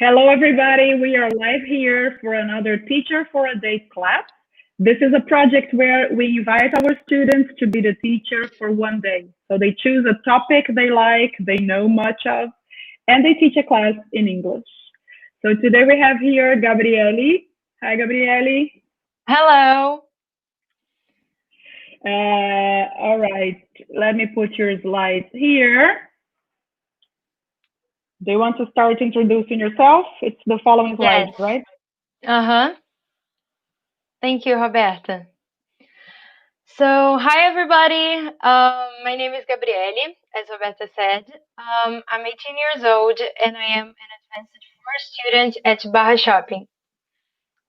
Hello, everybody. We are live here for another Teacher for a Day class. This is a project where we invite our students to be the teacher for one day. So they choose a topic they like, they know much of, and they teach a class in English. So today we have here Gabrielle. Hi, Gabrielle. Hello. All right. Let me put your slides here. Do you want to start introducing yourself? It's the following slides, Yes. right? Uh-huh. Thank you, Roberta. So, hi everybody. My name is Gabriele, as Roberta said. I'm 18 years old and I am an advanced 4 student at Barra Shopping.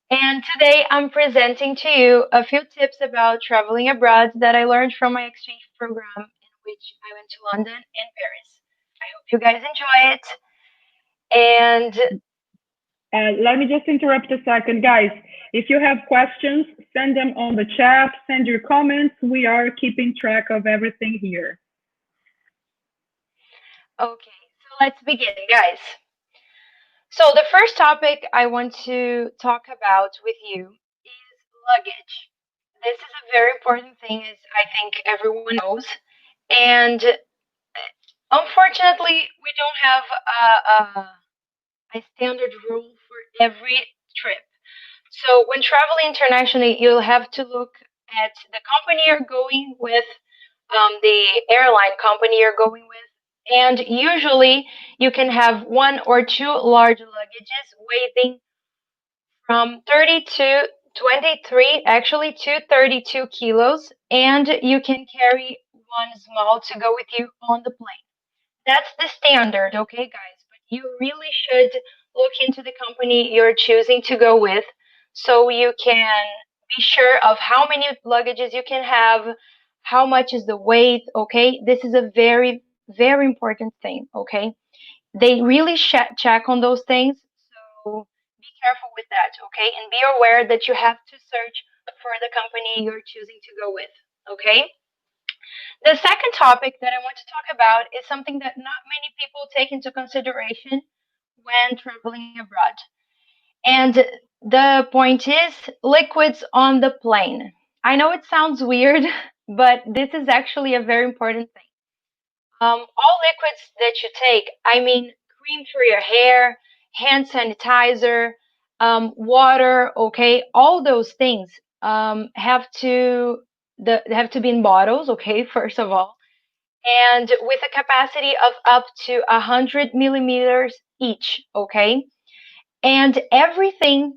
And today I'm presenting to you a few tips about traveling abroad that I learned from my exchange program in which I went to London and Paris. I hope you guys enjoy it. And Let me just interrupt a second, guys. If you have questions, send them on the chat, send your comments. We are keeping track of everything here. okay, so let's begin, guys. So the first topic I want to talk about with you is luggage. This is a very important thing, as I think everyone knows. And unfortunately, we don't have a standard rule for every trip. So when traveling internationally, you'll have to look at the company you're going with, the airline company you're going with, and usually you can have one or two large luggages weighing from 30 to 23, actually to 32 kilos, and you can carry one small to go with you on the plane. That's the standard, okay, guys? But you really should look into the company you're choosing to go with so you can be sure of how many luggages you can have, how much is the weight, okay? This is a very, very important thing, okay? They really check on those things, so be careful with that, okay? And be aware that you have to search for the company you're choosing to go with, okay? The second topic that I want to talk about is something that not many people take into consideration when traveling abroad. And the point is liquids on the plane. I know it sounds weird, but this is actually a very important thing. All liquids that you take, I mean, cream for your hair, hand sanitizer, water, okay, all those things have to be in bottles, okay, first of all, and with a capacity of up to 100 millimeters each, okay? And every liquid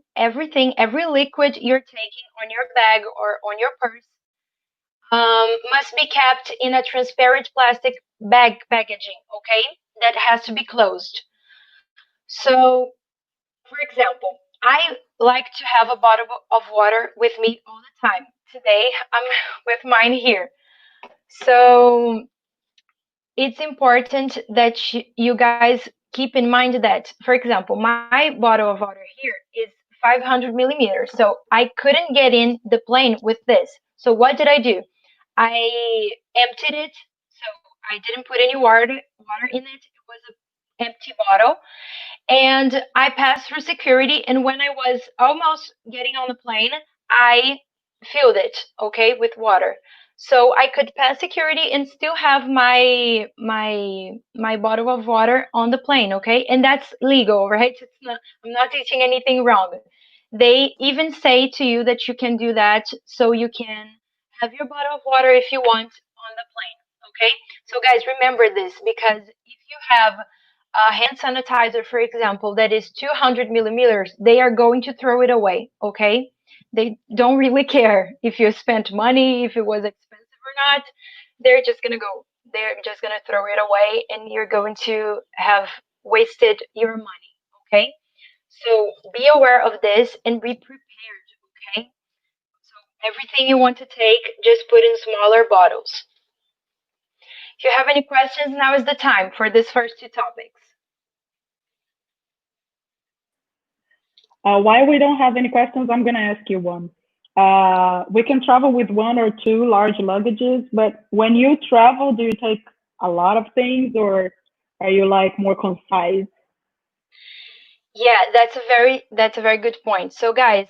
you're taking on your bag or on your purse must be kept in a transparent plastic bag packaging, okay? That has to be closed. So, for example, I like to have a bottle of water with me all the time. Today, I'm with mine here. So, it's important that you guys keep in mind that, for example, my bottle of water here is 500 millimeters. So I couldn't get in the plane with this. So what did I do? I emptied it. So I didn't put any water in it. It was an empty bottle. And I passed through security. And when I was almost getting on the plane, I filled it, okay, with water. So I could pass security and still have my bottle of water on the plane, okay? And that's legal, right? I'm not teaching anything wrong. They even say to you that you can do that so you can have your bottle of water if you want on the plane, okay? So guys, remember this because if you have a hand sanitizer, for example, that is 200 millimeters, they are going to throw it away, okay? They don't really care if you spent money, if it was expensive or not. They're just gonna throw it away and you're going to have wasted your money, okay? So be aware of this and be prepared, okay? So everything you want to take, just put in smaller bottles. If you have any questions, now is the time for these first two topics. While we don't have any questions, I'm going to ask you one. We can travel with one or two large luggages, but when you travel, do you take a lot of things or are you like more concise? Yeah, that's a very good point. So guys,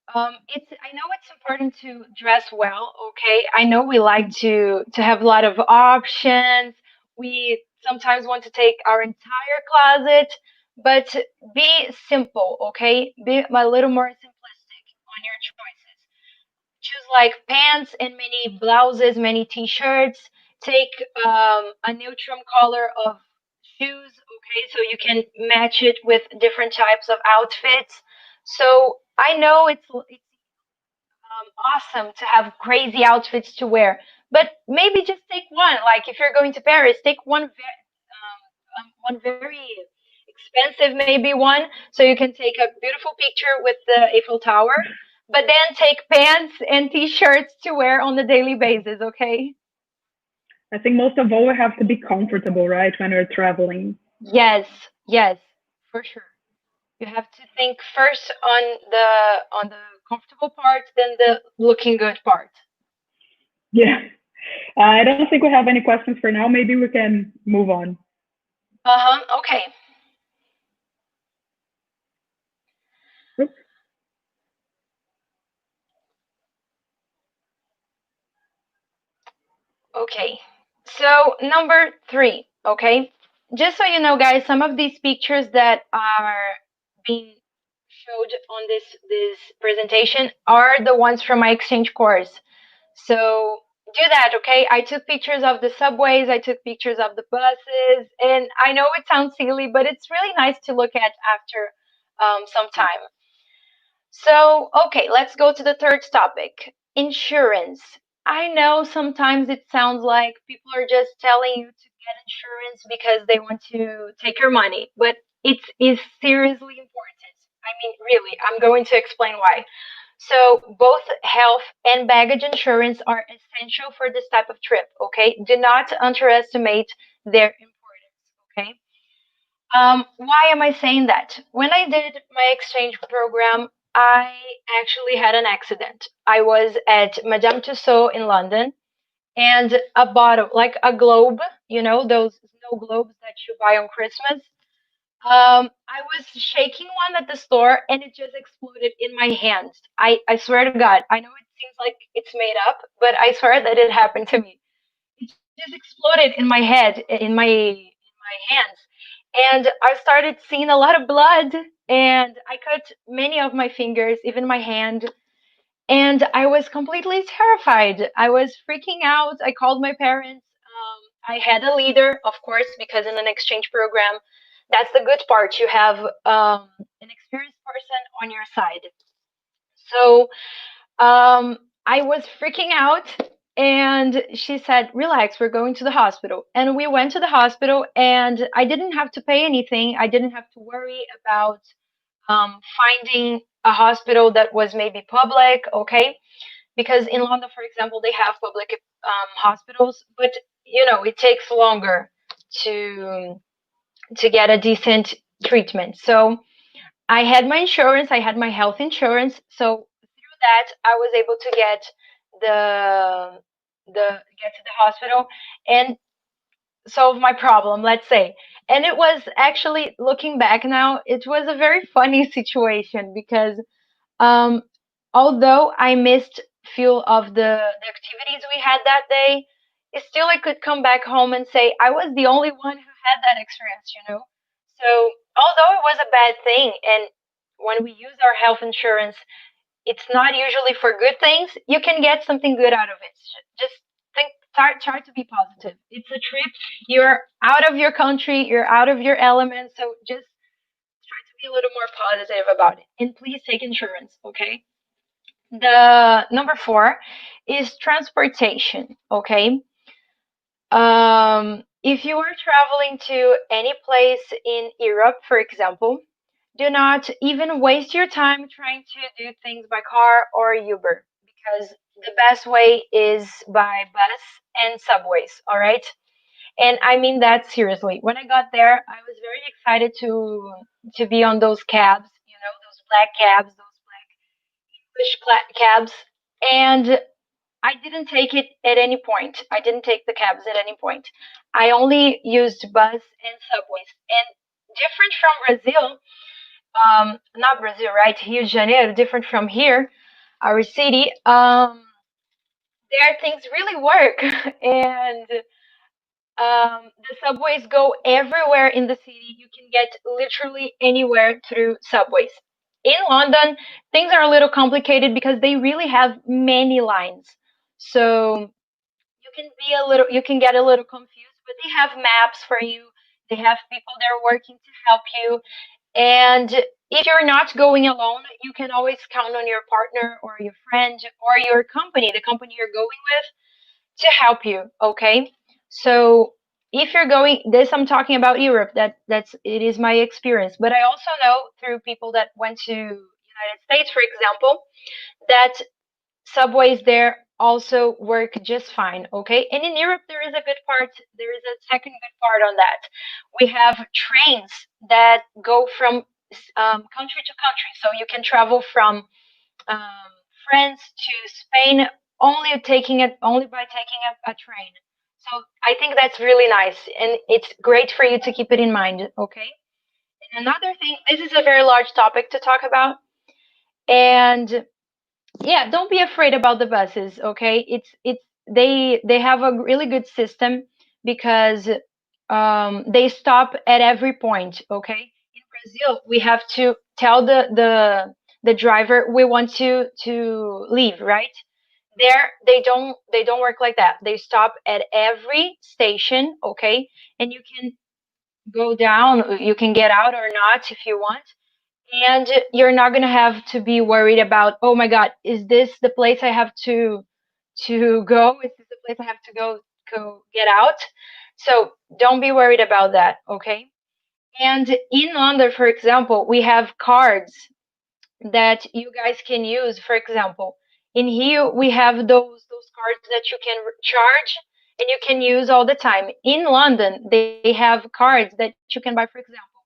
it's I know it's important to dress well, okay? I know we like to have a lot of options. We sometimes want to take our entire closet, but be simple, okay? Be a little more simplistic on your choices. Choose like pants and many blouses, many t-shirts. Take a neutral color of shoes, okay, so you can match it with different types of outfits. So I know it's awesome to have crazy outfits to wear, but maybe just take one. Like if you're going to Paris, take one very expensive, maybe one, so you can take a beautiful picture with the Eiffel Tower. But then take pants and t-shirts to wear on the daily basis, okay? I think most of all, we have to be comfortable, right, when we're traveling. Yes, yes, for sure. You have to think first on the comfortable part, then the looking good part. Yeah. I don't think we have any questions for now. Maybe we can move on. Uh-huh. Okay. Oops. Okay. So number three, okay? Just so you know, guys, some of these pictures that are being showed on this presentation are the ones from my exchange course. So do that, okay? I took pictures of the subways, I took pictures of the buses, and I know it sounds silly, but it's really nice to look at after some time. So, okay, let's go to the third topic, insurance. I know sometimes it sounds like people are just telling you to get insurance because they want to take your money, but it is seriously important. I mean, really, I'm going to explain why. So, both health and baggage insurance are essential for this type of trip, okay? Do not underestimate their importance, okay? Why am I saying that? When I did my exchange program, I actually had an accident. I was at Madame Tussauds in London, and a bottle, like a globe, you know, those snow globes that you buy on Christmas. I was shaking one at the store, and it just exploded in my hand. I swear to God, I know it seems like it's made up, but I swear that it happened to me. It just exploded in my head, in my hands, and I started seeing a lot of blood, and I cut many of my fingers, even my hand, and I was completely terrified. I was freaking out. I called my parents. I had a leader, of course, because in an exchange program, that's the good part. You have an experienced person on your side. So I was freaking out, and she said, "Relax, we're going to the hospital." And we went to the hospital, and I didn't have to pay anything. I didn't have to worry about finding a hospital that was maybe public, okay? Because in London, for example, they have public hospitals, but it takes longer to to get a decent treatment. So I had my insurance, I had my health insurance. So through that, I was able to the get to the hospital and solve my problem, let's say. And it was actually, looking back now, it was a very funny situation because um, although I missed few of the activities we had that day, still I could come back home and say I was the only one who had that experience. So although it was a bad thing, and when we use our health insurance, it's not usually for good things, you can get something good out of it. Just think, try to be positive. It's a trip. You're out of your country. You're out of your element. So just try to be a little more positive about it. And please take insurance, okay? The number four is transportation. Okay. If you are traveling to any place in Europe, for example, do not even waste your time trying to do things by car or Uber, because the best way is by bus and subways. All right. And I mean that seriously. When I got there, I was very excited to be on those cabs, those black cabs, those black cabs, and I didn't take it at any point. I didn't take the cabs at any point. I only used bus and subways. And different from Brazil, not Brazil, right? Rio de Janeiro, different from here, our city. There things really work, and the subways go everywhere in the city. You can get literally anywhere through subways. In London, things are a little complicated because they really have many lines. So you can get a little confused, but they have maps for you. They have people there working to help you. And if you're not going alone, you can always count on your partner or your friend or your company, the company you're going with, to help you. Okay. So if you're going this, I'm talking about Europe. That's it is my experience. But I also know through people that went to United States, for example, that subways there also work just fine. Okay. And in Europe there is a good part, there is a second good part on that. We have trains that go from country to country. So you can travel from um, France to Spain only by taking a train. So I think that's really nice, and it's great for you to keep it in mind. Okay. And another thing, this is a very large topic to talk about, and yeah, don't be afraid about the buses. Okay, it's they have a really good system because they stop at every point. Okay, in Brazil we have to tell the driver we want to leave, right? There they don't work like that. They stop at every station. Okay, and you can go down, you can get out or not if you want, and you're not going to have to be worried about, oh my god, is this the place I have to go, is this the place I have to go get out? So don't be worried about that. Okay. And in London, for example, we have cards that you guys can use. For example, in here we have those cards that you can charge and you can use all the time. In London they have cards that you can buy, for example,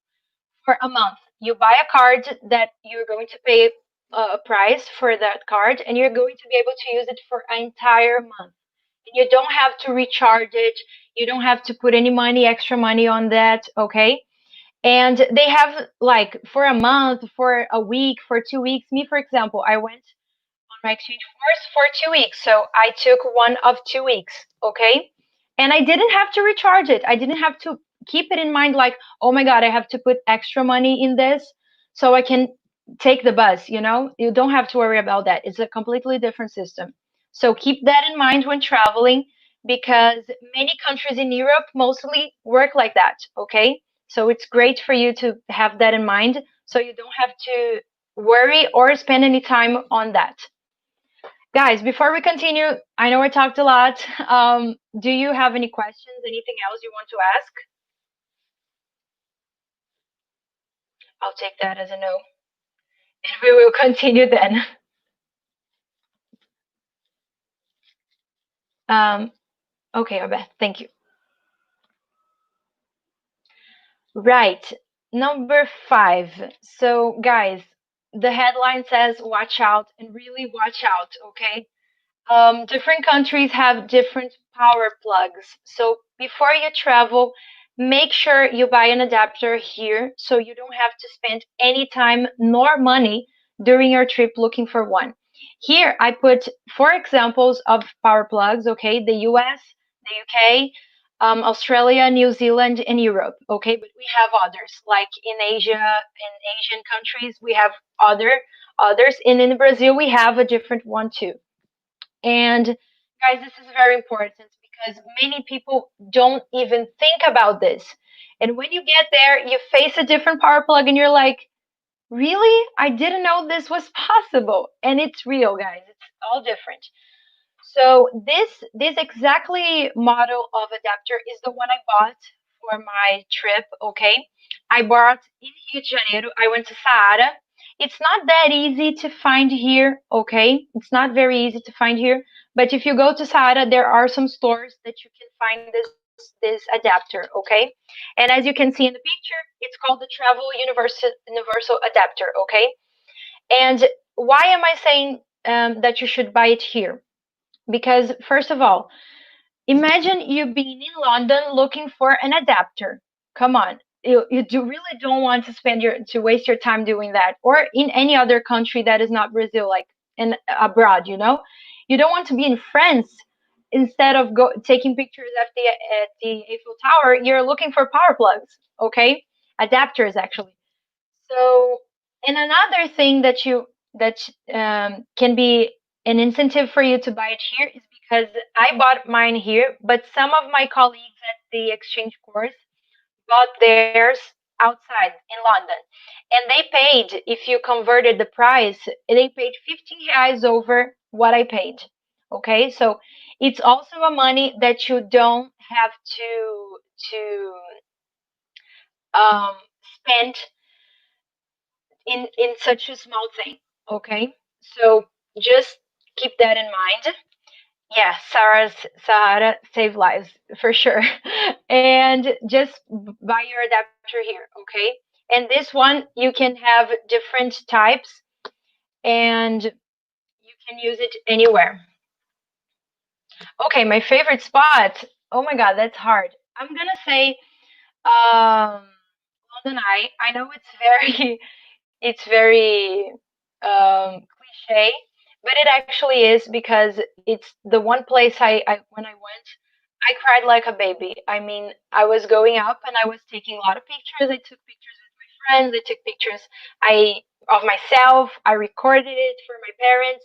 for a month. You buy a card that you're going to pay a price for that card, and you're going to be able to use it for an entire month. And you don't have to recharge it. You don't have to put any money, extra money on that. Okay. And they have like for a month, for a week, for 2 weeks. Me, for example, I went on my exchange course for 2 weeks. So I took one of 2 weeks, okay? And I didn't have to recharge it. I didn't have to keep it in mind like, oh my God, I have to put extra money in this so I can take the bus, you know? You don't have to worry about that. It's a completely different system. So keep that in mind when traveling because many countries in Europe mostly work like that, okay? So it's great for you to have that in mind so you don't have to worry or spend any time on that. Guys, before we continue, I know I talked a lot. Do you have any questions? Anything else you want to ask? I'll take that as a no. And we will continue then. Um, okay, Abeth, thank you. Right. Number 5. So, guys, the headline says watch out and really watch out, okay? Different countries have different power plugs. So before you travel, make sure you buy an adapter here so you don't have to spend any time nor money during your trip looking for one. Here I put 4 examples of power plugs, okay? The US, the UK, Australia, New Zealand, and Europe, okay? But we have others, like in Asia, in Asian countries, we have others, and in Brazil, we have a different one too. And guys, this is very important because many people don't even think about this. And when you get there, you face a different power plug and you're like, really? I didn't know this was possible. And it's real, guys. It's all different. So this exactly model of adapter is the one I bought for my trip, okay? I bought in Rio de Janeiro. I went to Saara. It's not that easy to find here, okay? It's not very easy to find here, but if you go to Saara, there are some stores that you can find this adapter, okay? And as you can see in the picture, it's called the Travel Universal Adapter, okay? And why am I saying that you should buy it here? Because first of all, imagine you being in London looking for an adapter. Come on. you do really don't want to waste your time doing that, or in any other country that is not Brazil, like in abroad, you don't want to be in France. Instead of taking pictures at the Eiffel Tower, you're looking for power plugs, okay, adapters actually. So, and another thing that can be an incentive for you to buy it here is because I bought mine here, but some of my colleagues at the exchange course bought theirs outside in London. And they paid, if you converted the price, they paid 15 reais over what I paid. Okay, so it's also a money that you don't have to um, spend in such a small thing. Okay, so just keep that in mind. Yeah, Sahara save lives for sure. And just buy your adapter here, okay? And this one you can have different types, and you can use it anywhere. Okay, my favorite spot. Oh my God, that's hard. I'm gonna say London Eye. I know it's very it's very cliche, but it actually is because it's the one place I when I went, I cried like a baby. I mean, I was going up and I was taking a lot of pictures. I took pictures with my friends. I took pictures I of myself. I recorded it for my parents.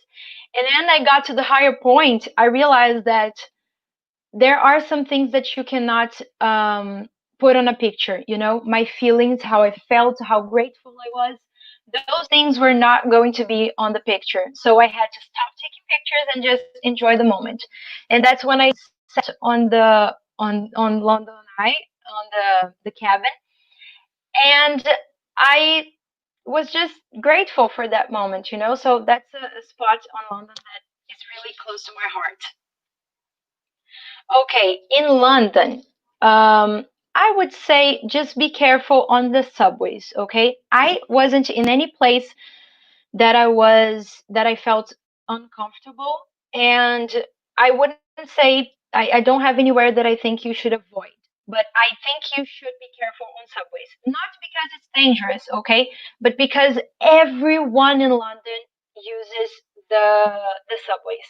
And then I got to the higher point. I realized that there are some things that you cannot put on a picture. My feelings, how I felt, how grateful I was. Those things were not going to be on the picture. So I had to stop taking pictures and just enjoy the moment. And that's when I sat on London Eye, on the cabin, and I was just grateful for that moment. So that's a spot on London that is really close to my heart. Okay, in London, I would say just be careful on the subways, okay? I wasn't in any place that I felt uncomfortable, and I wouldn't say I don't have anywhere that I think you should avoid. But I think you should be careful on subways. Not because it's dangerous, okay? But because everyone in London uses the subways.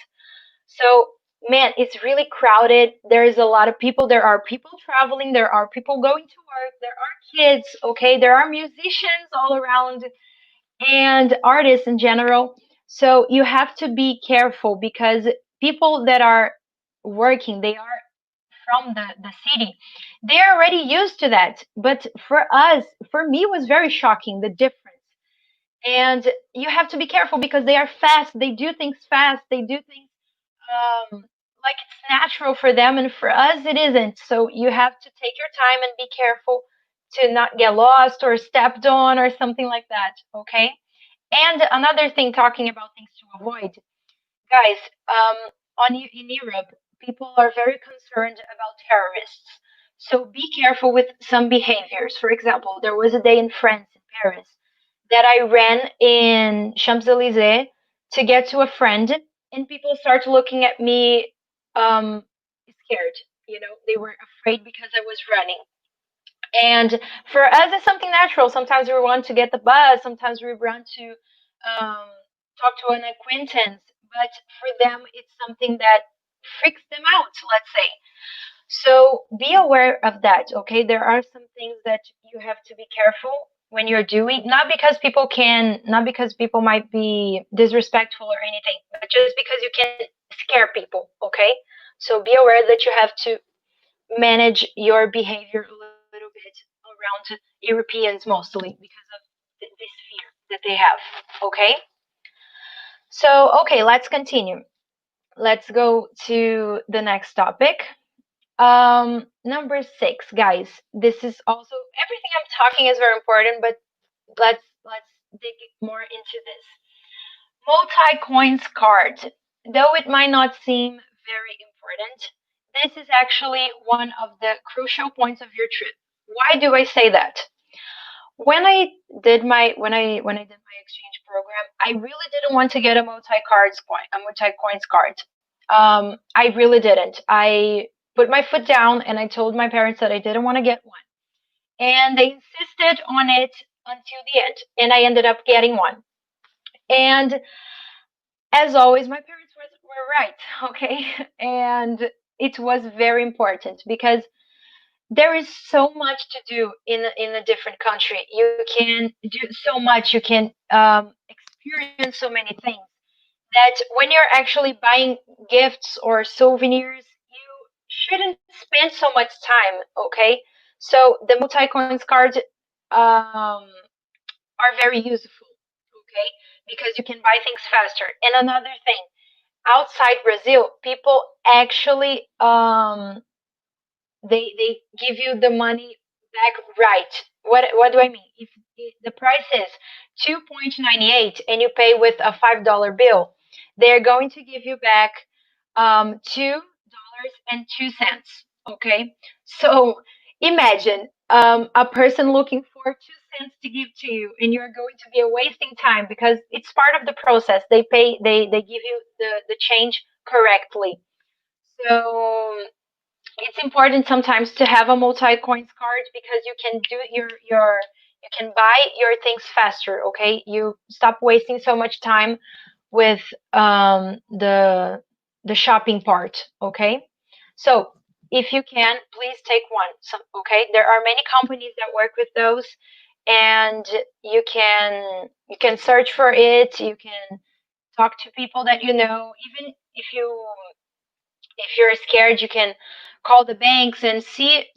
So, man, it's really crowded. There is a lot of people. There are people traveling. There are people going to work. There are kids, okay? There are musicians all around and artists in general. So, you have to be careful because people that are working, they are from the city. They're already used to that. But for us, for me, it was very shocking the difference. And you have to be careful because they are fast. They do things fast. They do things like it's natural for them, and for us it isn't. So you have to take your time and be careful to not get lost or stepped on or something like that, okay? And another thing, talking about things to avoid, guys, in Europe, people are very concerned about terrorists. So be careful with some behaviors. For example, there was a day in France, in Paris, that I ran in Champs Elysees to get to a friend, and people start looking at me um, scared. They were afraid because I was running. And for us, it's something natural. Sometimes we run to get the bus, sometimes we run to talk to an acquaintance, but for them, it's something that freaks them out, let's say. So be aware of that, okay? There are some things that you have to be careful when you're doing, not because people might be disrespectful or anything, but just because you can scare people, okay? So be aware that you have to manage your behavior a little bit around Europeans mostly because of this fear that they have, okay? So, okay, let's continue. Let's go to the next topic. Number 6, guys. This is also everything I'm talking is very important, but let's dig more into this. Multi-coins card. Though it might not seem very important, this is actually one of the crucial points of your trip. Why do I say that? When I did my exchange program, I really didn't want to get a multi-coins card. I really didn't. I put my foot down and I told my parents that I didn't want to get one. and they insisted on it until the end, and I ended up getting one. And as always, my parents were right, okay? And it was very important because there is so much to do in a different country. You can do so much. You can experience so many things that when you're actually buying gifts or souvenirs, you shouldn't spend so much time. Okay, so the multi-coins card are very useful. Okay, because you can buy things faster. And another thing, outside Brazil, people actually they give you the money back right. What do I mean? If the price is 2.98 and you pay with a $5 bill, they're going to give you back $2.02. Okay, so imagine a person looking for 2 cents to give to you, and you're going to be wasting time because it's part of the process. They give you the change correctly. So it's important sometimes to have a multi-coins card because you can do you can buy your things faster. Okay, you stop wasting so much time with the shopping part. Okay, so if you can, please take one. Okay, there are many companies that work with those, and you can search for it. You can talk to people that you know. Even if you're scared, you can call the banks and see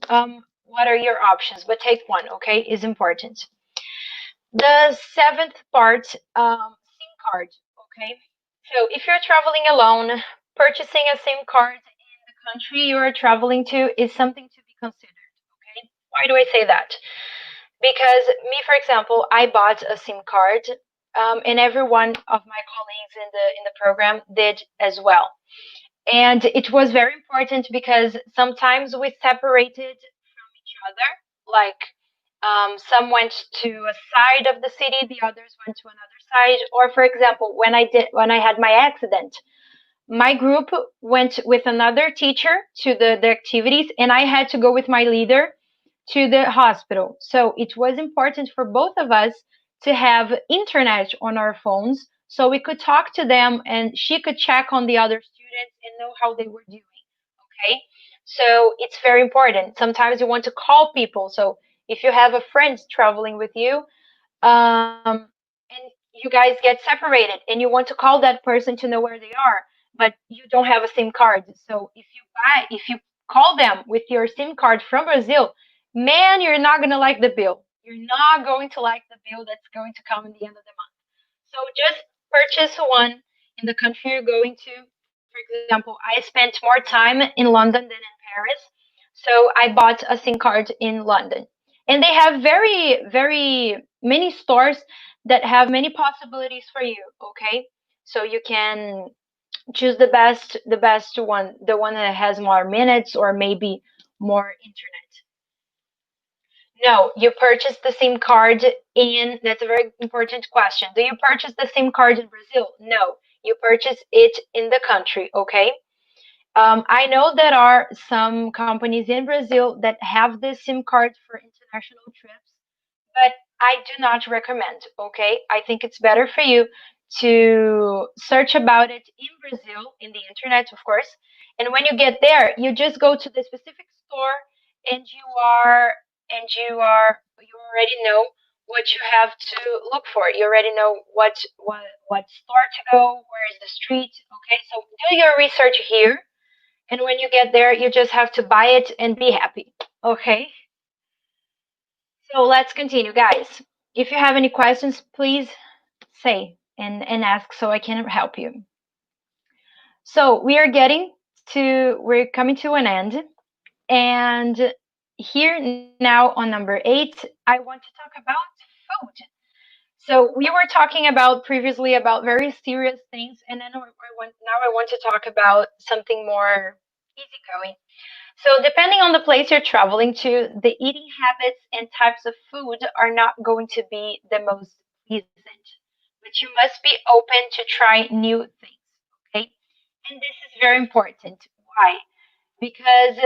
what are your options. But take one, okay, is important. The seventh part, SIM card, okay. So if you're traveling alone, purchasing a SIM card in the country you are traveling to is something to be considered. Okay, why do I say that? Because me, for example, I bought a SIM card, and every one of my colleagues in the program did as well. And it was very important because sometimes we separated from each other. Like some went to a side of the city, the others went to another side. Or for example, when I had my accident, my group went with another teacher to the activities, and I had to go with my leader to the hospital. So it was important for both of us to have internet on our phones so we could talk to them and she could check on the other students and know how they were doing. Okay. So it's very important. Sometimes you want to call people. So if you have a friend traveling with you, and you guys get separated and you want to call that person to know where they are, but you don't have a SIM card. So if you call them with your SIM card from Brazil, man, you're not going to like the bill. You're not going to like the bill that's going to come in the end of the month. So just purchase one in the country you're going to. For example, I spent more time in London than in Paris, so I bought a SIM card in London. And they have very, very many stores that have many possibilities for you, okay? So you can choose the best one, the one that has more minutes or maybe more internet. No, you purchase the SIM card in, that's a very important question. Do you purchase the SIM card in Brazil? No, you purchase it in the country, okay? I know there are some companies in Brazil that have this SIM card for international trips, but I do not recommend, okay? I think it's better for you to search about it in Brazil, in the internet, of course. And when you get there, you just go to the specific store and you already know what you have to look for. You already know what store to go, where is the street, okay? So do your research here, and when you get there, you just have to buy it and be happy, okay? So let's continue, guys. If you have any questions, please say and ask so I can help you. So we're coming to an end, and here now on number 8, I want to talk about food. So we were talking about previously about very serious things, and then now I want to talk about something more easygoing. So, depending on the place you're traveling to, the eating habits and types of food are not going to be the most pleasant. But you must be open to try new things, okay? And this is very important. Why? Because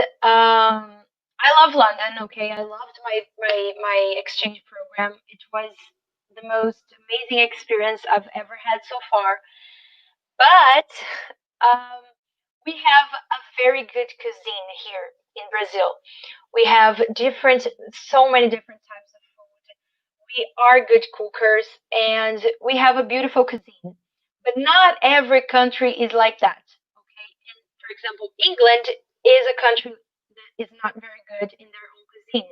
I love London. Okay, I loved my exchange program. It was the most amazing experience I've ever had so far. But um, we have a very good cuisine here in Brazil. We have so many different types of food. We are good cookers, and we have a beautiful cuisine. But not every country is like that. Okay, and for example, England is a country that is not very good in their own cuisine.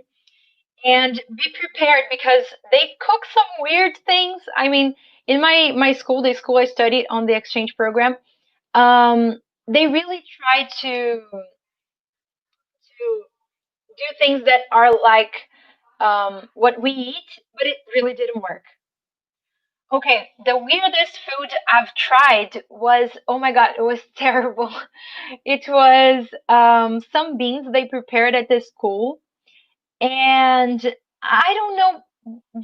And be prepared because they cook some weird things. I mean, in my school, the school I studied on the exchange program, they really try to do things that are like what we eat, but it really didn't work. Okay, the weirdest food I've tried was, oh my God, it was terrible. It was some beans they prepared at the school, and I don't know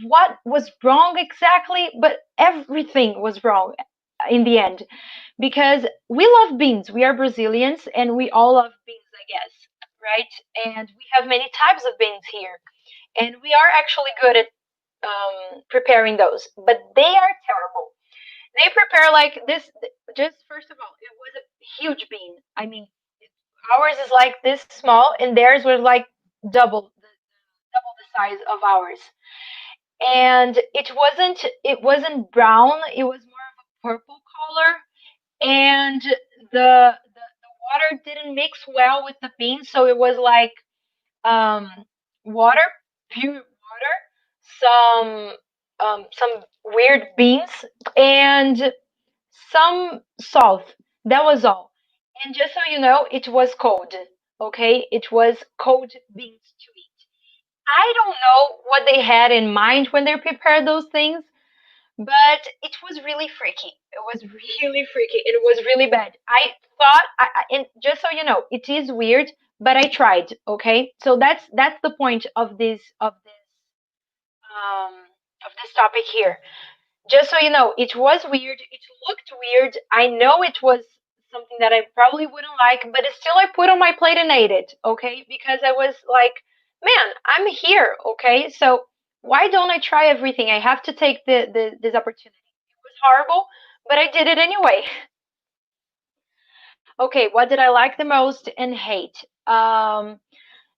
what was wrong exactly, but everything was wrong in the end because we love beans. We are Brazilians and we all love beans, I guess, right? And we have many types of beans here, and we are actually good at preparing those, but they are terrible. They prepare like this. Just first of all, it was a huge bean. I mean, ours is like this small, and theirs was like double the size of ours. And it wasn't brown. It was more of a purple color, and the water didn't mix well with the beans, so it was like um, water, pure water, some weird beans, and some salt. That was all. And just so you know, it was cold. Okay, it was cold beans to eat. I don't know what they had in mind when they prepared those things, but it was really freaky. It was really freaky. It was really bad. I thought, and just so you know, it is weird, but I tried. Okay, so that's the point um, of this topic here. Just so you know, it was weird. It looked weird. I know it was something that I probably wouldn't like, but still I put on my plate and ate it, okay? Because I was like, man, I'm here, okay? So why don't I try everything? I have to take the this opportunity. It was horrible, but I did it anyway. Okay, what did I like the most and hate?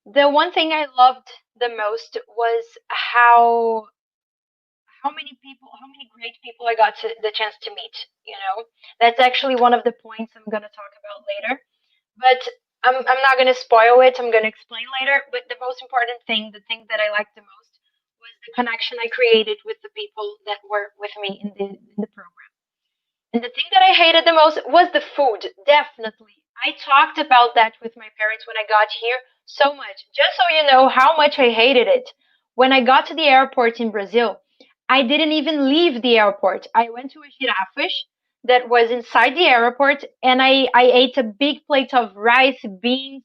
The one thing I loved the most was how many great people I got the chance to meet. You know, that's actually one of the points I'm gonna talk about later. But I'm not gonna spoil it. I'm gonna explain later. But the most important thing, the thing that I liked the most, was the connection I created with the people that were with me in the program. And the thing that I hated the most was the food, definitely. I talked about that with my parents when I got here so much. Just so you know how much I hated it. When I got to the airport in Brazil, I didn't even leave the airport. I went to a girafas that was inside the airport, and I ate a big plate of rice, beans,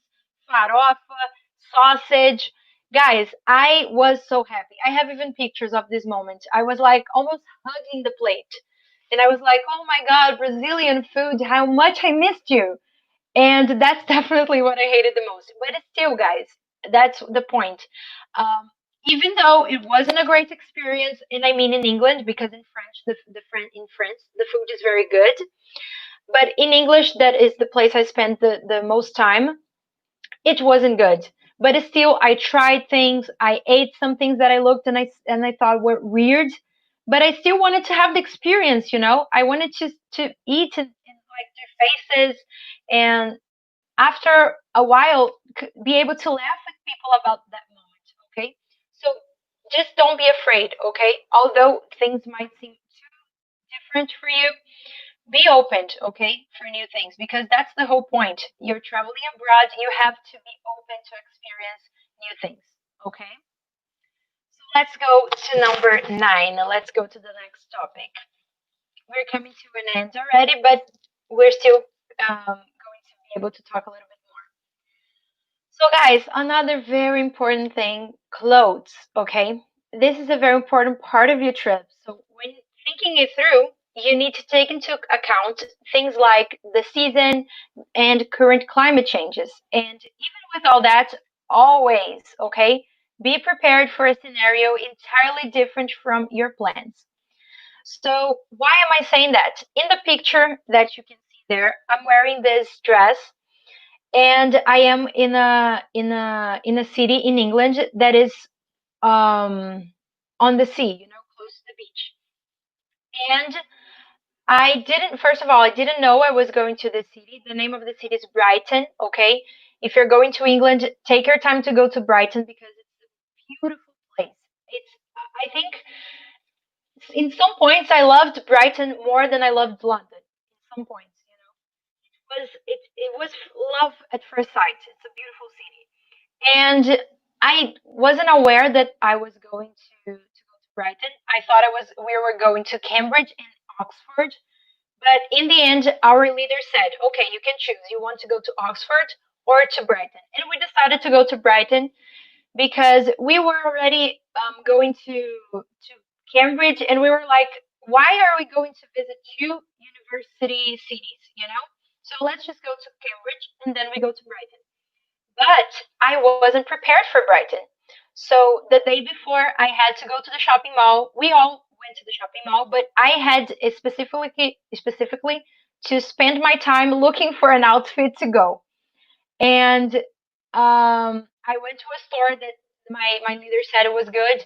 farofa, sausage. Guys, I was so happy. I have even pictures of this moment. I was like almost hugging the plate. And I was like, oh my God, Brazilian food, how much I missed you. And that's definitely what I hated the most. But still, guys, that's the point. Um, Even though it wasn't a great experience, and I mean in England, because in French, in France, the food is very good. But in English, that is the place I spent the most time. It wasn't good. But still, I tried things. I ate some things that I looked and I thought were weird. But I still wanted to have the experience, you know. I wanted to eat and like do faces, and after a while, be able to laugh with people about that moment. Okay, so just don't be afraid. Okay, although things might seem too different for you, be open, okay, for new things because that's the whole point. You're traveling abroad, you have to be open to experience new things, okay? So let's go to number 9. Let's go to the next topic. We're coming to an end already, but we're still going to be able to talk a little bit more. So, guys, another very important thing, clothes, okay? This is a very important part of your trip. So, when thinking it through, you need to take into account things like the season and current climate changes. And even with all that, Always, okay? Be prepared for a scenario entirely different from your plans. So, why am I saying that? In the picture that you can see there, I'm wearing this dress and I am in a city in England that is on the sea, close to the beach. And I didn't, first of all, I didn't know I was going to the city. The name of the city is Brighton, okay? If you're going to England, take your time to go to Brighton because it's a beautiful place. It's, I think, in some points, I loved Brighton more than I loved London. In some points, it was love at first sight. It's a beautiful city. And I wasn't aware that I was going to go to Brighton. I thought we were going to Cambridge and Oxford. But in the end, our leader said, okay, you can choose. You want to go to Oxford or to Brighton? And we decided to go to Brighton because we were already going to Cambridge, and we were like, why are we going to visit two university cities? So let's just go to Cambridge and then we go to Brighton. But I wasn't prepared for Brighton. So the day before, I had to go to the shopping mall. We all went to the shopping mall, but I had specifically to spend my time looking for an outfit to go. And I went to a store that my leader said it was good,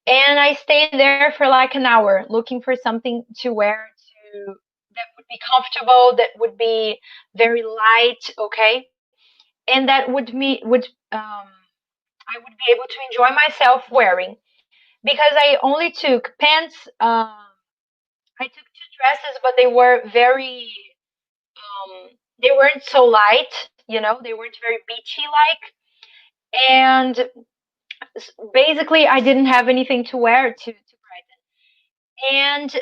and I stayed there for like an hour looking for something to wear to that would be comfortable, that would be very light, okay, and that um I would be able to enjoy myself wearing because I only took pants. I took two dresses, but they were very they weren't so light, they weren't very beachy like, and basically I didn't have anything to wear to Brighton, and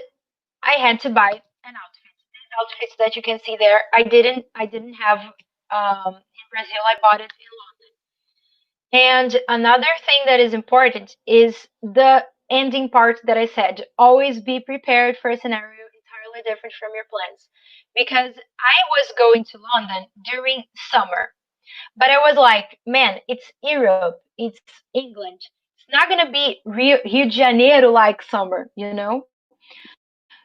I had to buy an outfit. These outfits that you can see there, I didn't have in Brazil. I bought it in London. And another thing that is important is the ending part that I said. Always be prepared for a scenario entirely different from your plans. Because I was going to London during summer, but I was like, man, it's Europe, it's England. It's not gonna be Rio de Janeiro like summer,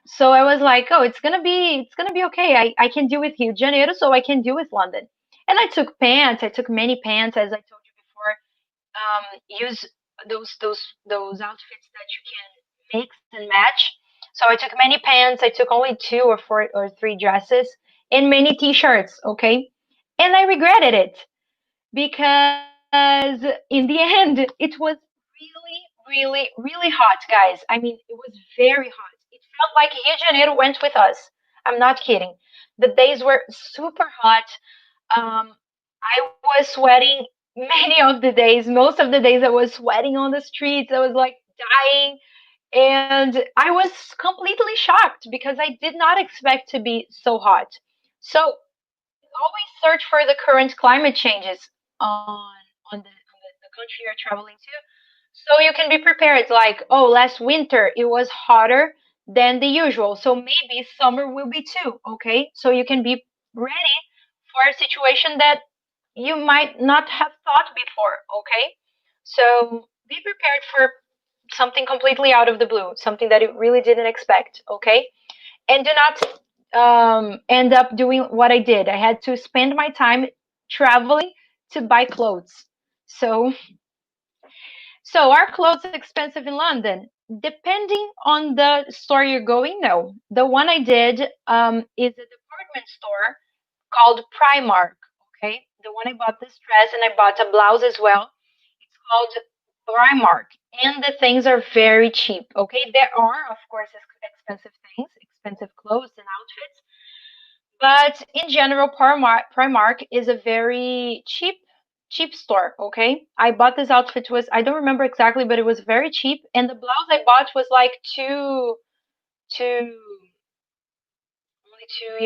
So I was like, oh, it's gonna be okay. I can deal with Rio de Janeiro, so I can deal with London. And I took pants. I took many pants, as I told you before. Use those outfits that you can mix and match. So I took many pants. I took only two or four or three dresses and many t-shirts. Okay, and I regretted it because in the end it was really hot, guys. I mean, it was very hot. It felt like Rio de Janeiro went with us. I'm not kidding. The days were super hot. I was sweating many of the days. Most of the days I was sweating on the streets. I was like dying. And I was completely shocked because I did not expect to be so hot. So always search for the current climate changes on the country you're traveling to. So you can be prepared. Like, oh, last winter it was hotter than the usual. So maybe summer will be too. Okay. So you can be ready for a situation that you might not have thought before, okay? So be prepared for something completely out of the blue, something that you really didn't expect, okay? And do not end up doing what I did. I had to spend my time traveling to buy clothes. So, so are clothes expensive in London? Depending on the store you're going, no. The one I did is a department store called Primark. Okay, the one I bought this dress and I bought a blouse as well. It's called Primark, and the things are very cheap. Okay, there are of course expensive things, expensive clothes and outfits, but in general, Primark is a very cheap store. Okay, I bought this outfit was I don't remember exactly, but it was very cheap, and the blouse I bought was like two only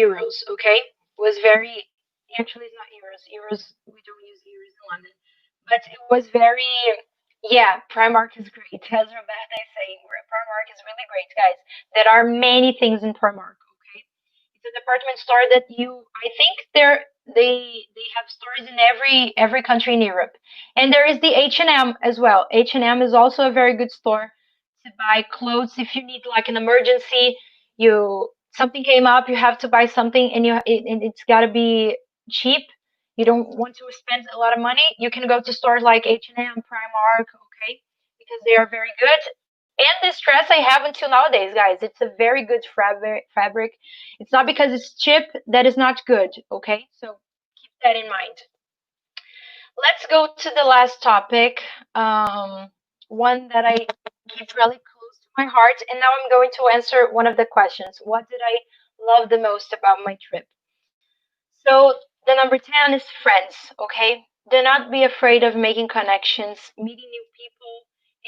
€2. Okay, it was very actually it's not euros. Euros we don't use euros in London, but it was very yeah. Primark is great. As Roberta is saying, Primark is really great, guys. There are many things in Primark. Okay, it's a department store that you I think They have stores in every country in Europe. And there is the H&M as well. H&M is also a very good store to buy clothes if you need like an emergency. You something came up, you have to buy something, and it's got to be cheap. You don't want to spend a lot of money. You can go to stores like H&M, Primark, okay, because they are very good. And this dress I have until nowadays, guys, it's a very good fabric. It's not because it's cheap that is not good, okay? So keep that in mind. Let's go to the last topic, one that I keep really close to my heart. And now I'm going to answer one of the questions. What did I love the most about my trip? So the number 10 is friends, okay? Do not be afraid of making connections, meeting new people,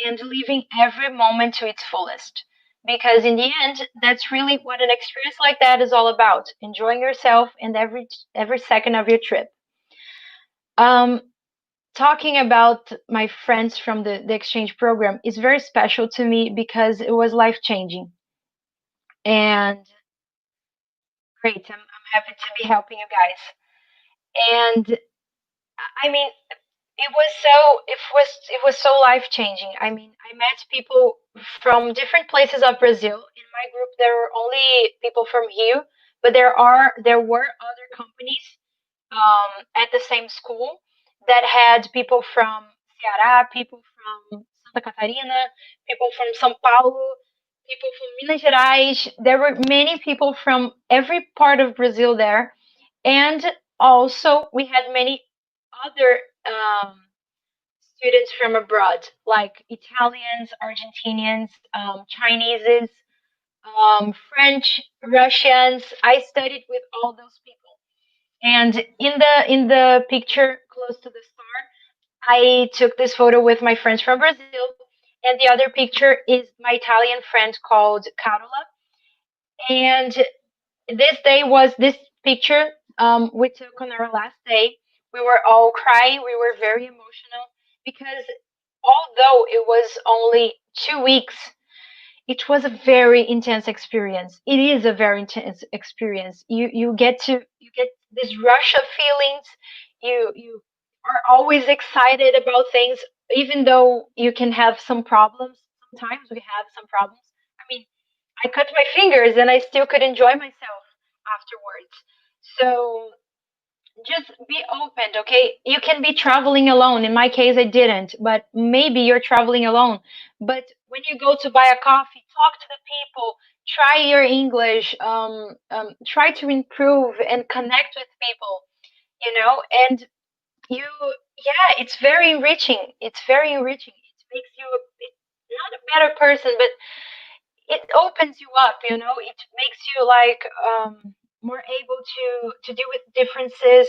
and living every moment to its fullest. Because in the end, that's really what an experience like that is all about, enjoying yourself and every second of your trip. Um, Talking about my friends from the exchange program is very special to me because it was life changing. And great, I'm happy to be helping you guys. And I mean, it was so life changing. I mean, I met people from different places of Brazil. In my group, there were only people from Rio, but there were other companies at the same school that had people from Ceará, people from Santa Catarina, people from São Paulo, people from Minas Gerais. There were many people from every part of Brazil there, and also we had many other students from abroad, like Italians, Argentinians, Chineses, French, Russians. I studied with all those people. And in the picture close to the star, I took this photo with my friends from Brazil, and the other picture is my Italian friend called Carola. And this picture we took on our last day. We were all crying. We were very emotional because although it was only 2 weeks, it was a very intense experience. It is a very intense experience. You get this rush of feelings. You are always excited about things, even though you can have some problems. Sometimes we have some problems. I mean, I cut my fingers and I still could enjoy myself afterwards. So just be open, okay? You can be traveling alone. In my case, I didn't, but maybe you're traveling alone. But when you go to buy a coffee, talk to the people, try your English, try to improve and connect with people, and you, yeah, it's very enriching. It's very enriching. It makes you not a better person, but it opens you up, it makes you like more able to deal with differences,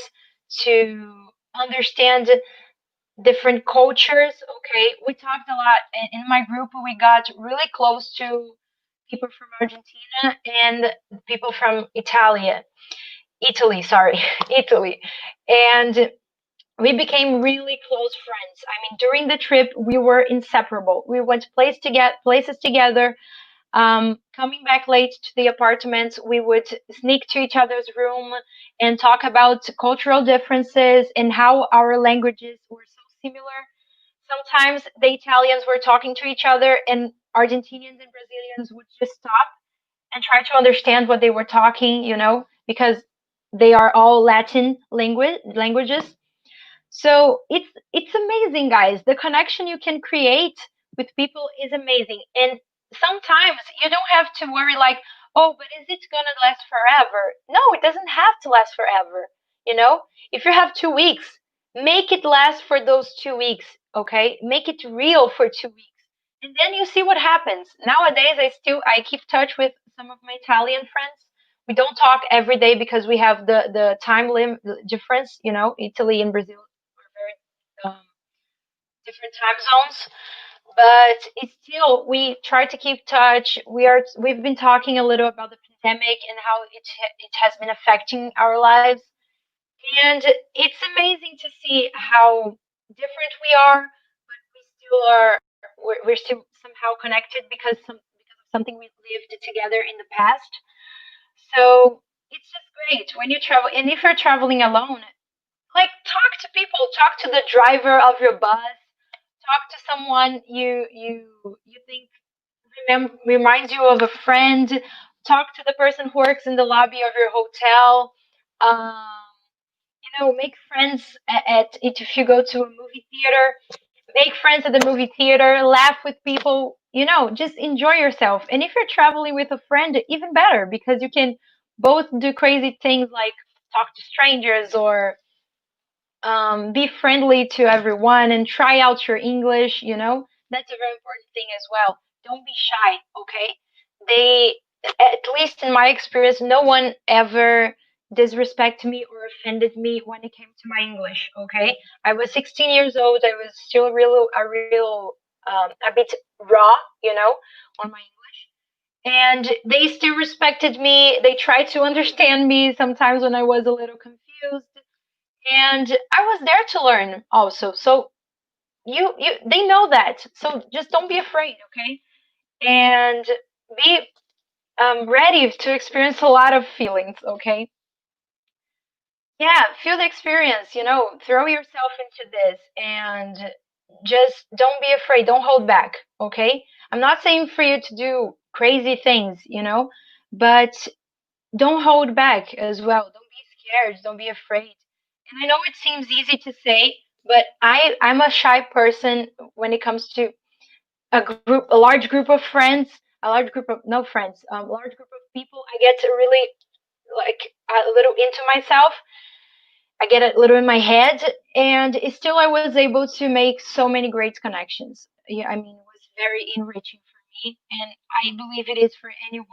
to understand different cultures. Okay, we talked a lot in my group. We got really close to people from Argentina and people from Italy, sorry, Italy. And we became really close friends. I mean, during the trip we were inseparable. We went places together. Coming back late to the apartment, we would sneak to each other's room and talk about cultural differences and how our languages were so similar. Sometimes the Italians were talking to each other, and Argentinians and Brazilians would just stop and try to understand what they were talking, because they are all Latin languages. So it's amazing, guys. The connection you can create with people is amazing. And sometimes you don't have to worry like, oh, but is it gonna last forever? No, it doesn't have to last forever. You know, if you have 2 weeks, make it last for those 2 weeks, okay? Make it real for 2 weeks. And then you see what happens. Nowadays I keep touch with some of my Italian friends. We don't talk every day because we have the time difference, Italy and Brazil are very different time zones, but it's still we try to keep touch. We've been talking a little about the pandemic and how it has been affecting our lives, and it's amazing to see how different we are, but we still are. We're still somehow connected because of something we lived together in the past. So it's just great when you travel. And if you're traveling alone, like talk to people, talk to the driver of your bus, talk to someone you think reminds you of a friend. Talk to the person who works in the lobby of your hotel. Um, make friends if you go to a movie theater, make friends at the movie theater, laugh with people, just enjoy yourself. And if you're traveling with a friend, even better because you can both do crazy things like talk to strangers or be friendly to everyone and try out your English, that's a very important thing as well. Don't be shy, okay? They, at least in my experience, no one ever disrespected me or offended me when it came to my English, okay? I was 16 years old. I was still a bit raw, on my English. And they still respected me. They tried to understand me sometimes when I was a little confused, and I was there to learn also. So they know that. So just don't be afraid, okay? And be ready to experience a lot of feelings, okay? Yeah, feel the experience. Throw yourself into this and just don't be afraid. Don't hold back, okay? I'm not saying for you to do crazy things, but don't hold back as well. Don't be scared. Don't be afraid. And I know it seems easy to say, but I'm a shy person when it comes to a large group of friends, a large group of no friends, a large group of people. I get to really like a little into myself. I get a little in my head, and still I was able to make so many great connections. Yeah, I mean, it was very enriching for me, and I believe it is for anyone.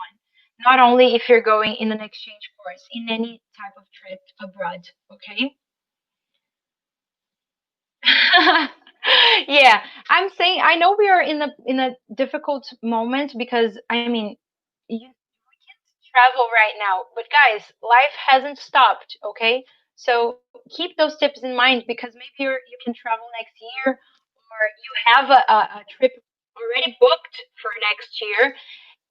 Not only if you're going in an exchange course, in any type of trip abroad. Okay. Yeah, I'm saying I know we are in a difficult moment because I mean, we can't travel right now, but guys, life hasn't stopped. Okay, so keep those tips in mind because maybe you can travel next year, or you have a trip already booked for next year,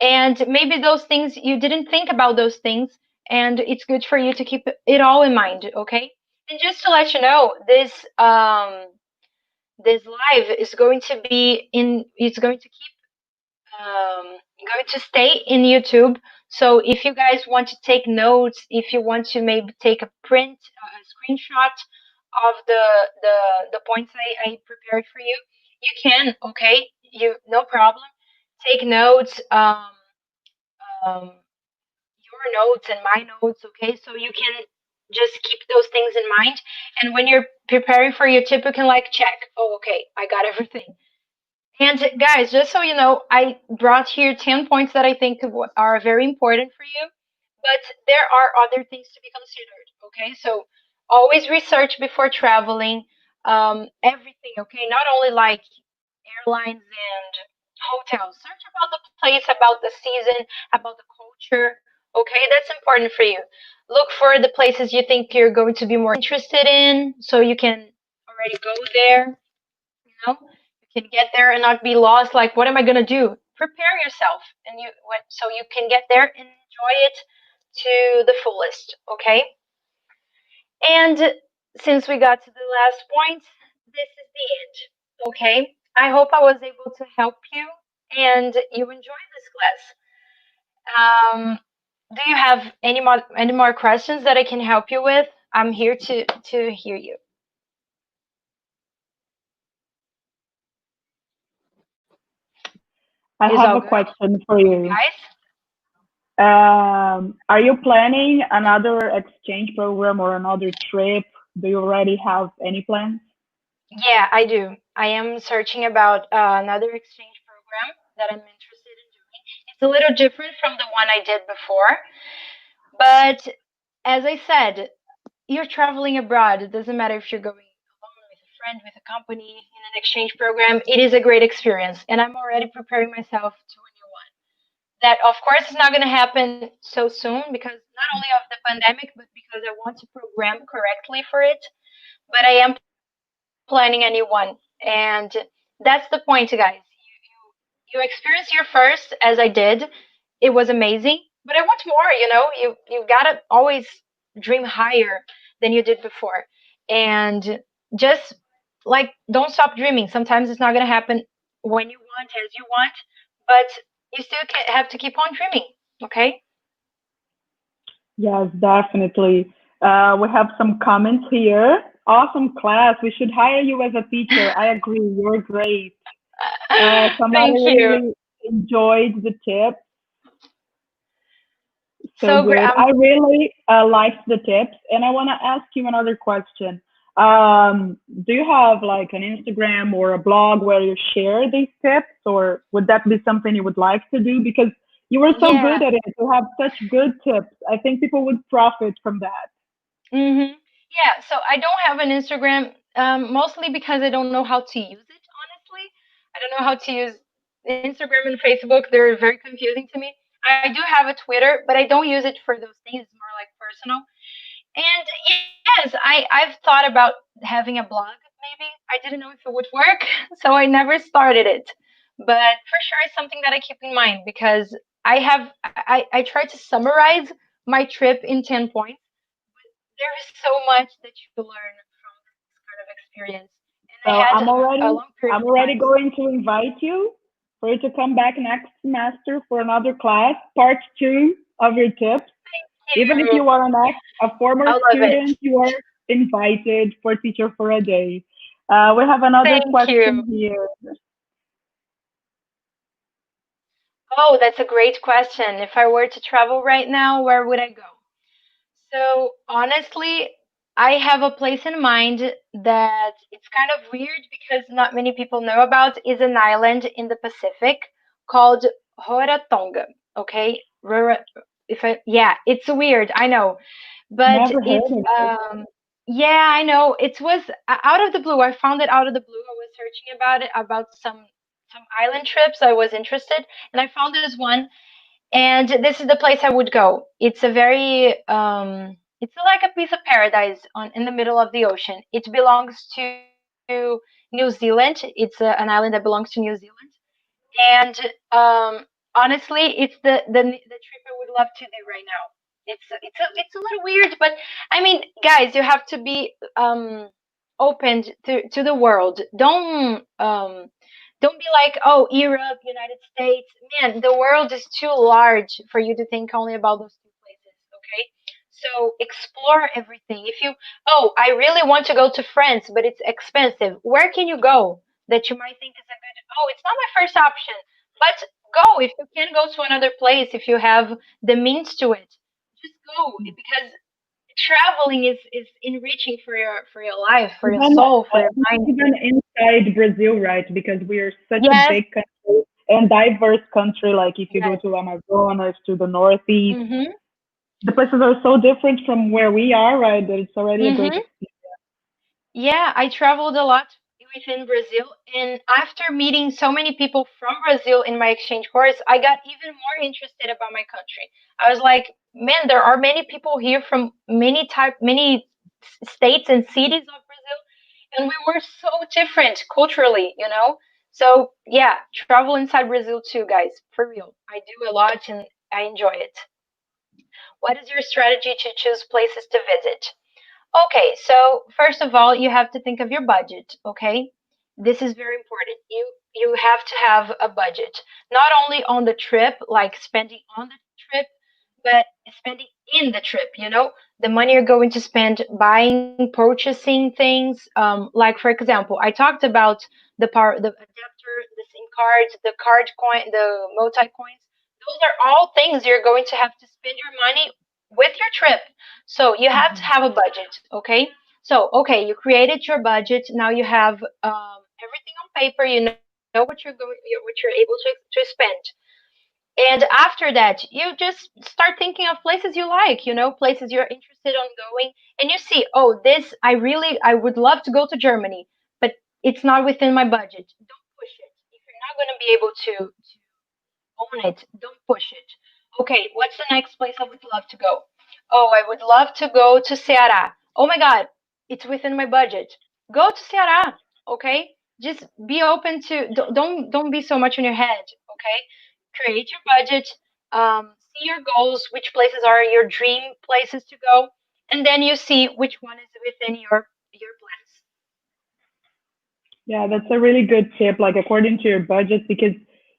and maybe those things you didn't think about those things, and it's good for you to keep it all in mind. Okay, and just to let you know, this live is going to be in it's going to keep going to stay in YouTube. So if you guys want to take notes, if you want to maybe take a a screenshot of the points I prepared for you, you can. Okay, you no problem. Take notes. Um, your notes and my notes, okay? So you can just keep those things in mind. And when you're preparing for your tip, you can like check, oh, okay, I got everything. And guys, just so you know, I brought here 10 points that I think are very important for you, but there are other things to be considered, okay? So always research before traveling, everything, okay? Not only like airlines and hotels. Search about the place, about the season, about the culture. Okay, that's important for you. Look for the places you think you're going to be more interested in, so you can already go there. You can get there and not be lost. Like, what am I gonna do? Prepare yourself, and so you can get there and enjoy it to the fullest. Okay. And since we got to the last point, this is the end. Okay. I hope I was able to help you and you enjoyed this class. Do you have any more questions that I can help you with? I'm here to hear you. I Is have all a good, question for you. guys? Are you planning another exchange program or another trip? Do you already have any plans? Yeah, I do. I am searching about another exchange program that I'm interested in doing. It's a little different from the one I did before, but as I said, you're traveling abroad. It doesn't matter if you're going alone, with a friend, with a company, in an exchange program. It is a great experience, and I'm already preparing myself to a new one. That, of course, is not going to happen so soon because not only of the pandemic, but because I want to program correctly for it. But I am planning a new one, and that's the point, guys. You experience your first, as I did. It was amazing, but I want more. You gotta always dream higher than you did before, and just like don't stop dreaming. Sometimes it's not gonna happen when you want, as you want, but you still have to keep on dreaming. Okay. Yes, definitely. We have some comments here. Awesome class. We should hire you as a teacher. I agree. You're great. Somebody Thank you. really enjoyed the tips. So So great. good. I really liked the tips, and I want to ask you another question. Do you have like an Instagram or a blog where you share these tips, or would that be something you would like to do? Because you were so Yeah. good at it. You have such good tips. I think people would profit from that. Yeah. So I don't have an Instagram, mostly because I don't know how to use it. Honestly, I don't know how to use Instagram and Facebook. They're very confusing to me. I do have a Twitter, but I don't use it for those things. It's more like personal. And yes, I've thought about having a blog. Maybe I didn't know if it would work, so I never started it. But for sure, it's something that I keep in mind because I try to summarize my trip in 10 points. There is so much that you learn from this kind of experience, and I So had a long period of I'm time. already going to invite you for you to come back next semester for another class, part two of your tips. Even if You, you are a former I love it. student, you are invited for Teacher for a Day. We have another Thank you. question here. Oh, that's a great question. If I were to travel right now, where would I go? So honestly, I have a place in mind that it's kind of weird because not many people know about is an island in the Pacific called Horatonga. Okay, if I yeah, it's weird, I know, but Never heard it's of it. yeah, I know. It was out of the blue. I found it out of the blue. I was searching about it about some island trips. I was interested, and I found this one, and this is the place I would go. It's a very it's like a piece of paradise on in the middle of the ocean. It belongs to New Zealand. It's an island that belongs to New Zealand. And honestly, it's the trip I would love to do right now. It's a little weird, but I mean, guys, you have to be open to the world. Don't be like, oh, Europe, United States. Man, the world is too large for you to think only about those two places. Okay, so explore everything. If you, oh, I really want to go to France, but it's expensive. Where can you go that you might think is a good? Oh, it's not my first option, but go if you can go to another place if you have the means to it. Just go because traveling is enriching for your life, for your Even, soul, for your mind. even inside Brazil, right? Because we are such a Yes, big country and diverse country. Like if you go yes. to Amazonas, to the Northeast, Mhm. the places are so different from where we are, right? That it's already a great Mhm. experience. Yeah, I traveled a lot within Brazil, and after meeting so many people from Brazil in my exchange course, I got even more interested about my country. I was like, man, there are many people here from many states and cities of Brazil, and we were so different culturally, you know? So, yeah, travel inside Brazil too, guys, for real. I do a lot and I enjoy it. What is your strategy to choose places to visit? Okay, so first of all, you have to think of your budget, okay? This is very important. You have to have a budget, not only on the trip, like spending on the trip, but spending in the trip, the money you're going to spend buying, purchasing things. Like for example, I talked about the adapter, the SIM cards, the card coin, the multi coins. Those are all things you're going to have to spend your money with your trip. So you have to have a budget, okay? So okay, you created your budget. Now you have everything on paper. You know what you're able to spend. And after that, you just start thinking of places you like, places you're interested on going, and you see, oh, this I would love to go to Germany, but it's not within my budget. Don't push it. If you're not going to be able to own it. Don't push it. Okay, what's the next place I would love to go? Oh, I would love to go to Ceará. Oh my God, it's within my budget. Go to Ceará. Okay, just be open to. Don't be so much in your head. Okay, create your budget. see your goals, which places are your dream places to go, and then you see which one is within your plans. Yeah, that's a really good tip, like according to your budget, because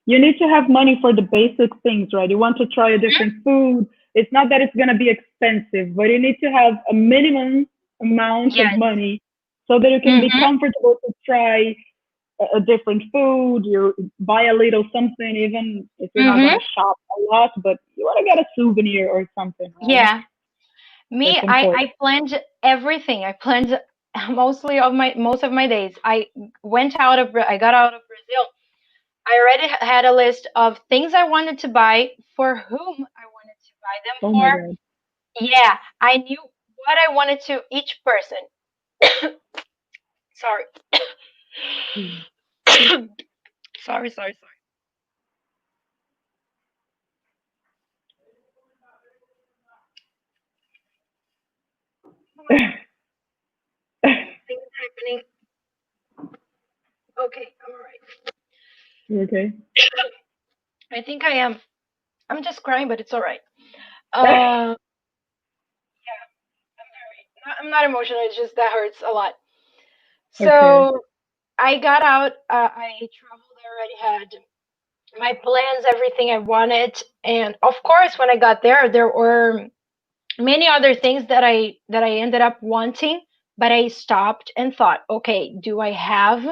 you need to have money for the basic things, right? You want to try a Mhm. different food. It's not that it's going to be expensive, but you need to have a minimum amount of Yes. money so that you can be Mm-hmm. comfortable to try a different food. You buy a little something, even if you're not going Mm-hmm. to shop a lot, but you want to get a souvenir or something, right? Yeah. Me, That's important. I planned everything. I planned most of my days. I got out of Brazil. I already had a list of things I wanted to buy, for whom I wanted to buy them Oh my for. God. Yeah, I knew what I wanted to each person. Sorry. Sorry, sorry, sorry. Things happening. Okay, I'm alright. Okay. I think I am. I'm just crying, but it's alright. Uh, I'm not emotional. It's just that hurts a lot. Okay. So I got out. I traveled. I already had my plans, everything I wanted, and of course, when I got there, there were many other things that I ended up wanting. But I stopped and thought, okay, do I have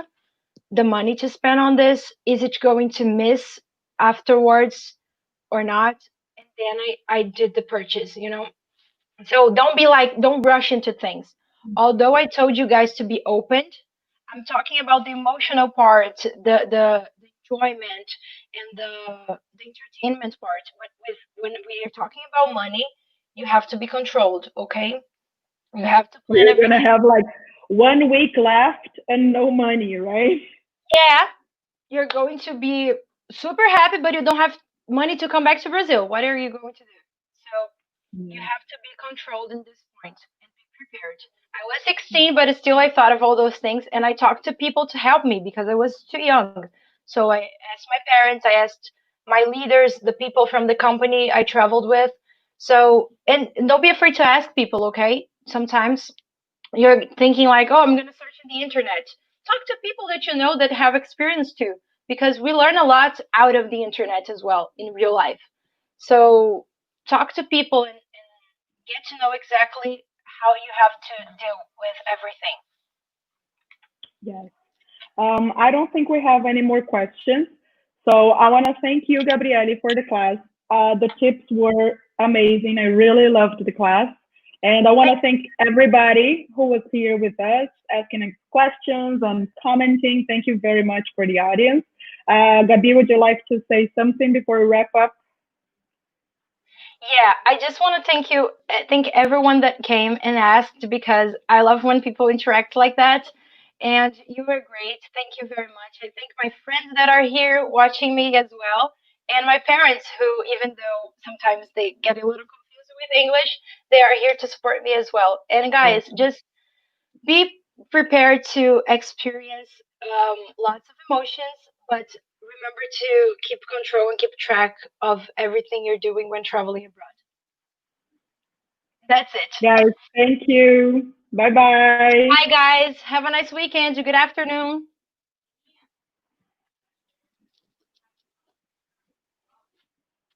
the money to spend on this? Is it going to miss afterwards or not? And then I did the purchase. So don't rush into things. Although I told you guys to be open, I'm talking about the emotional part, the enjoyment, and the entertainment part. When we are talking about money, you have to be controlled, okay? You have to plan We're gonna everything. have like 1 week left and no money, right? Yeah, you're going to be super happy, but you don't have money to come back to Brazil. What are you going to do? So you Yeah. have to be controlled in this point and be prepared. I was 16, but still I thought of all those things, and I talked to people to help me because I was too young. So I asked my parents, I asked my leaders, the people from the company I traveled with. So, and don't be afraid to ask people, okay? Sometimes you're thinking like, oh, I'm going to search in the internet. Talk to people that you know that have experience too, because we learn a lot out of the internet as well in real life. So talk to people and get to know exactly how you have to deal with everything. Yes. I don't think we have any more questions. So I want to thank you, Gabriele, for the class. The tips were amazing. I really loved the class. And I want to thank everybody who was here with us, asking us questions and commenting. Thank you very much for the audience. Gabi, would you like to say something before we wrap up? Yeah, I just want to thank everyone that came and asked, because I love when people interact like that. And you were great. Thank you very much. I thank my friends that are here watching me as well, and my parents who, even though sometimes they get a little confused with English, they are here to support me as well. And guys, Awesome. just be prepared to experience lots of emotions, but remember to keep control and keep track of everything you're doing when traveling abroad. That's it. Guys, thank you. Bye bye. Bye, guys. Have a nice weekend. Good afternoon.